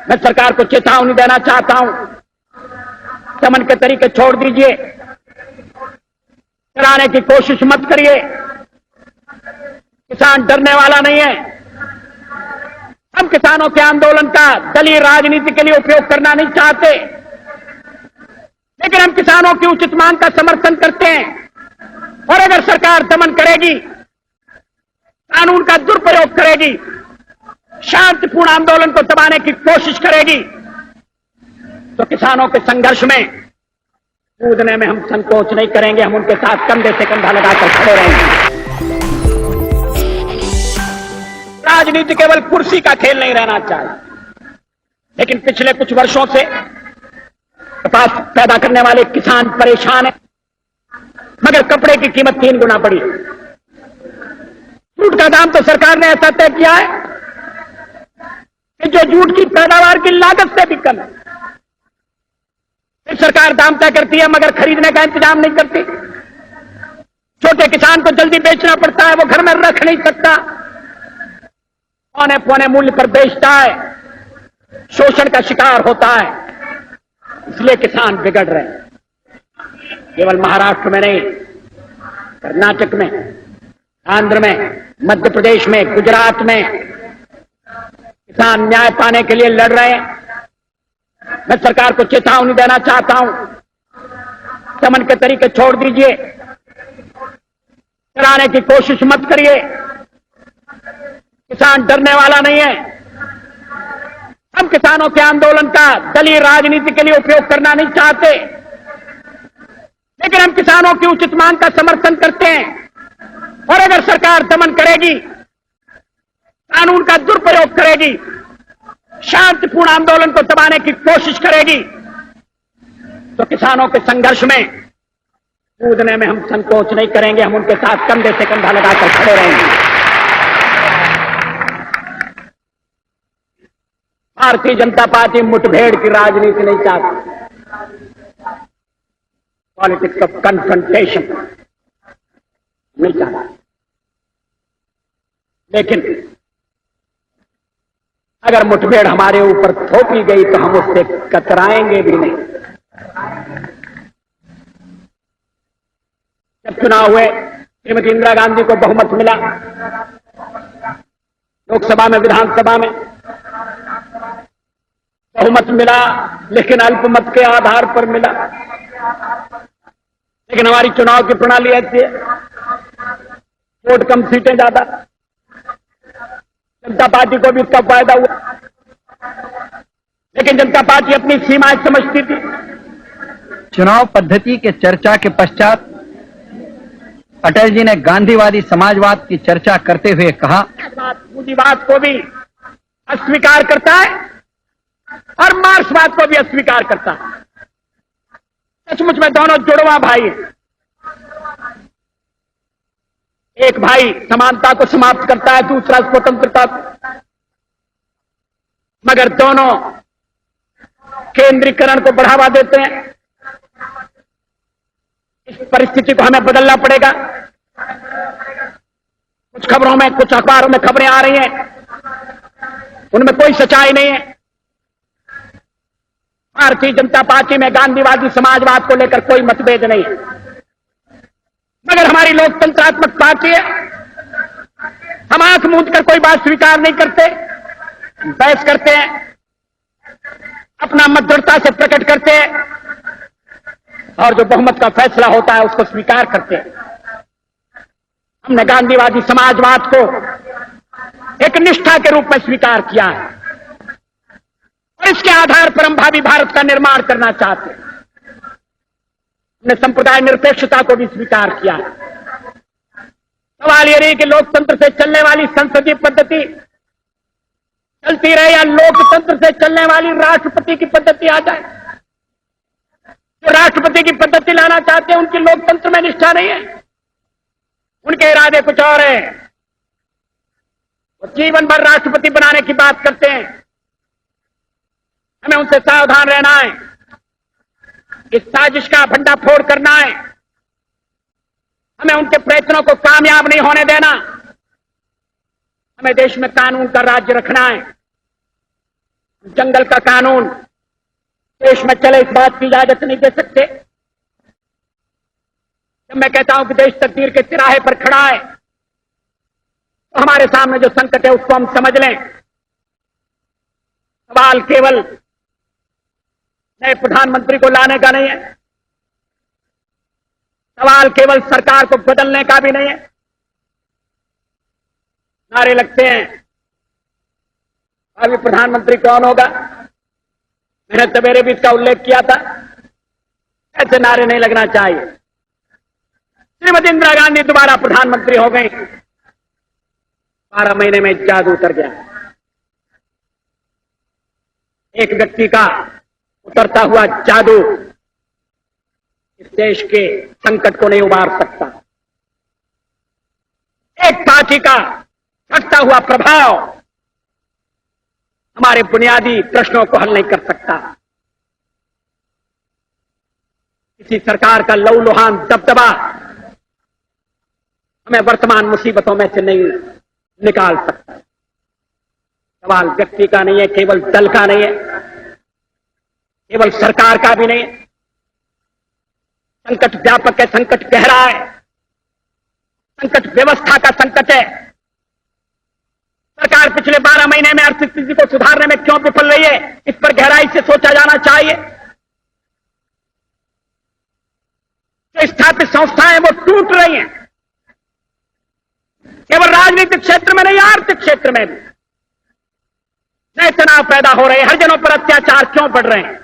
मैं सरकार को चेतावनी देना चाहता हूं, दमन के तरीके छोड़ दीजिए, कराने की कोशिश मत करिए। किसान डरने वाला नहीं है। हम किसानों के आंदोलन का दलीय राजनीति के लिए उपयोग करना नहीं चाहते, लेकिन हम किसानों की उचित मांग का समर्थन करते हैं। और अगर सरकार दमन करेगी, कानून का दुरुपयोग करेगी, शांतिपूर्ण आंदोलन को दबाने की कोशिश करेगी, तो किसानों के संघर्ष में कूदने में हम संकोच नहीं करेंगे। हम उनके साथ कंधे से कंधा लगाकर खड़े रहेंगे। राजनीति केवल कुर्सी का खेल नहीं रहना चाहिए, लेकिन पिछले कुछ वर्षों से कपास पैदा करने वाले किसान परेशान हैं, मगर कपड़े की कीमत 3 गुना बढ़ी। जूट का दाम तो सरकार ने ऐसा तय किया है कि जो जूट की पैदावार की लागत से भी कम है। फिर सरकार दाम तय करती है, मगर खरीदने का इंतजाम नहीं करती। छोटे किसान को जल्दी बेचना पड़ता है, वो घर में रख नहीं सकता, औने पौने मूल्य पर बेचता है, शोषण का शिकार होता है। इसलिए किसान बिगड़ रहे हैं। केवल महाराष्ट्र में नहीं, कर्नाटक में, आंध्र में, मध्य प्रदेश में, गुजरात में किसान न्याय पाने के लिए लड़ रहे हैं। मैं सरकार को चेतावनी देना चाहता हूं, दमन के तरीके छोड़ दीजिए, कराने की कोशिश मत करिए। किसान डरने वाला नहीं है। हम किसानों के आंदोलन का दलीय राजनीति के लिए उपयोग करना नहीं चाहते, लेकिन हम किसानों की उचित मांग का समर्थन करते हैं। और अगर सरकार दमन करेगी, कानून का दुरुपयोग करेगी, शांतिपूर्ण आंदोलन को दबाने की कोशिश करेगी, तो किसानों के संघर्ष में कूदने में हम संकोच नहीं करेंगे। हम उनके साथ कंधे से कंधा लगाकर खड़े रहेंगे। भारतीय जनता पार्टी मुठभेड़ की राजनीति नहीं चाहती, पॉलिटिक्स ऑफ कन्फ्रंटेशन नहीं चाहती। लेकिन अगर मुठभेड़ हमारे ऊपर थोपी गई तो हम उससे कतराएंगे भी नहीं। जब चुनाव हुए, श्रीमती इंदिरा गांधी को बहुमत मिला, लोकसभा में, विधानसभा में बहुमत मिला, लेकिन अल्पमत के आधार पर मिला। लेकिन हमारी चुनाव की प्रणाली ऐसी है, वोट कम, सीटें ज्यादा। जनता पार्टी को भी इसका फायदा हुआ, लेकिन जनता पार्टी अपनी सीमाएं समझती थी। चुनाव पद्धति के चर्चा के पश्चात अटल जी ने गांधीवादी समाजवाद की चर्चा करते हुए कहा, पूंजीवाद को भी अस्वीकार करता है और मार्क्सवाद को भी अस्वीकार करता है। सचमुच में दोनों जुड़वा भाई हैं। एक भाई समानता को समाप्त करता है, दूसरा स्वतंत्रता को, मगर दोनों केंद्रीकरण को बढ़ावा देते हैं। इस परिस्थिति को हमें बदलना पड़ेगा। कुछ खबरों में, कुछ अखबारों में खबरें आ रही हैं, उनमें कोई सच्चाई नहीं है। भारतीय जनता पार्टी में गांधीवादी समाजवाद को लेकर कोई मतभेद नहीं है, मगर हमारी लोकतंत्रात्मक पार्टी है। हम आंख मूंद कर कोई बात स्वीकार नहीं करते, बहस करते हैं, अपना मत दृढ़ता से प्रकट करते हैं, और जो बहुमत का फैसला होता है उसको स्वीकार करते हैं। हमने गांधीवादी समाजवाद को एक निष्ठा के रूप में स्वीकार किया है, और इसके आधार पर हम भावी भारत का निर्माण करना चाहते हैं। हमने संप्रदाय निरपेक्षता को भी स्वीकार किया है। सवाल यह नहीं कि लोकतंत्र से चलने वाली संसदीय पद्धति चलती रहे या लोकतंत्र से चलने वाली राष्ट्रपति की पद्धति आ जाए। जो राष्ट्रपति की पद्धति लाना चाहते हैं, उनकी लोकतंत्र में निष्ठा नहीं है, उनके इरादे कुछ और है। वो जीवन भर राष्ट्रपति बनाने की बात करते हैं। हमें उनसे सावधान रहना है। इस साजिश का भंडाफोड़ करना है। हमें उनके प्रयत्नों को कामयाब नहीं होने देना। हमें देश में कानून का राज्य रखना है। जंगल का कानून देश में चले, इस बात की इजाजत नहीं दे सकते। जब मैं कहता हूं कि देश तकदीर के तिराहे पर खड़ा है, तो हमारे सामने जो संकट है उसको हम समझ लें। सवाल केवल नए प्रधानमंत्री को लाने का नहीं है, सवाल केवल सरकार को बदलने का भी नहीं है। नारे लगते हैं, अभी प्रधानमंत्री कौन होगा? मैंने सवेरे भी इसका उल्लेख किया था, ऐसे नारे नहीं लगना चाहिए। श्रीमती इंदिरा गांधी दोबारा प्रधानमंत्री हो गई, 12 महीने में जादू उतर गया। एक व्यक्ति का उतरता हुआ जादू इस देश के संकट को नहीं उबार सकता। एक पार्टी का घटता हुआ प्रभाव हमारे बुनियादी प्रश्नों को हल नहीं कर सकता। किसी सरकार का लहूलुहान दबदबा हमें वर्तमान मुसीबतों में से नहीं निकाल सकता। सवाल व्यक्ति का नहीं है, केवल दल का नहीं है, केवल सरकार का भी नहीं है। संकट व्यापक है, संकट गहरा है, संकट व्यवस्था का संकट है। सरकार पिछले 12 महीने में आर्थिक स्थिति को सुधारने में क्यों विफल रही है, इस पर गहराई से सोचा जाना चाहिए। जो स्थापित संस्थाएं वो टूट रही हैं, केवल राजनीतिक क्षेत्र में नहीं, आर्थिक क्षेत्र में भी नए तनाव पैदा हो रहे हैं। हरिजनों पर अत्याचार क्यों बढ़ रहे हैं?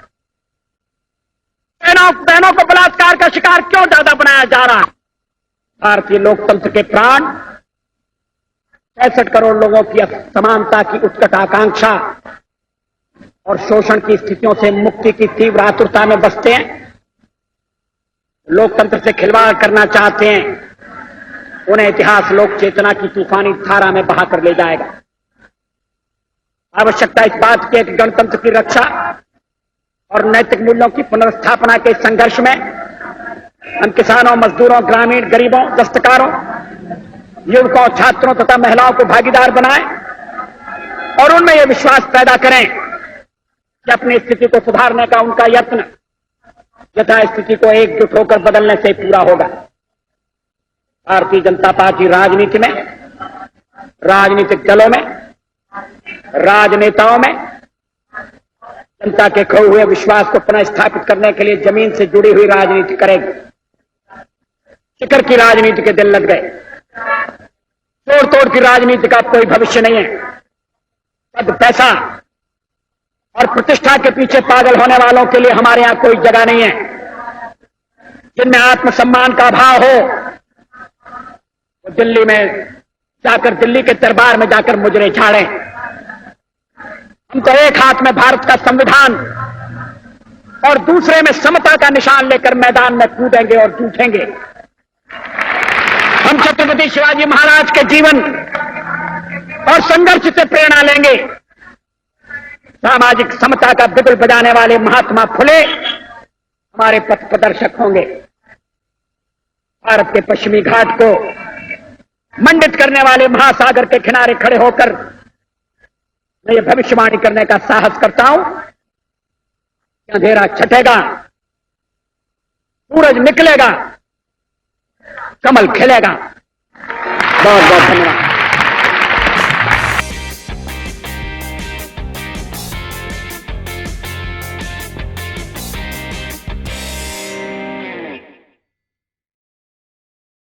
बहनों को बलात्कार का शिकार क्यों ज्यादा बनाया जा रहा है? भारतीय लोकतंत्र के प्राण 65 करोड़ लोगों की समानता की उत्कट आकांक्षा और शोषण की स्थितियों से मुक्ति की तीव्र आतुरता में बसते हैं। लोकतंत्र से खिलवाड़ करना चाहते हैं, उन्हें इतिहास लोक चेतना की तूफानी धारा में बहाकर ले जाएगा। आवश्यकता इस बात की है कि गणतंत्र की रक्षा और नैतिक मूल्यों की पुनर्स्थापना के संघर्ष में हम किसानों, मजदूरों, ग्रामीण, गरीबों, दस्तकारों, युवकों, छात्रों तथा महिलाओं को भागीदार बनाएं और उनमें यह विश्वास पैदा करें कि अपनी स्थिति को सुधारने का उनका यत्न यथा स्थिति को एकजुट होकर बदलने से पूरा होगा। भारतीय जनता पार्टी राजनीति में, राजनीतिक दलों में, राजनेताओं में जनता के खोए हुए विश्वास को पुनः स्थापित करने के लिए जमीन से जुड़ी हुई राजनीति करेगी। शिखर की राजनीति के दिन लग गए, तोड़ तोड़ की राजनीति का कोई भविष्य नहीं है। पद, पैसा और प्रतिष्ठा के पीछे पागल होने वालों के लिए हमारे यहां कोई जगह नहीं है। जिनमें आत्मसम्मान का अभाव हो वो दिल्ली में जाकर, दिल्ली के दरबार में जाकर मुजरे झाड़ें। हम तो एक हाथ में भारत का संविधान और दूसरे में समता का निशान लेकर मैदान में कूदेंगे और जूझेंगे। हम छत्रपति शिवाजी महाराज के जीवन और संघर्ष से प्रेरणा लेंगे। सामाजिक समता का बिगुल बजाने वाले महात्मा फुले हमारे पथ प्रदर्शक होंगे। भारत के पश्चिमी घाट को मंडित करने वाले महासागर के किनारे खड़े होकर मैं ये भविष्यवाणी करने का साहस करता हूं कि अंधेरा छटेगा, सूरज निकलेगा, कमल खिलेगा। बहुत बहुत धन्यवाद।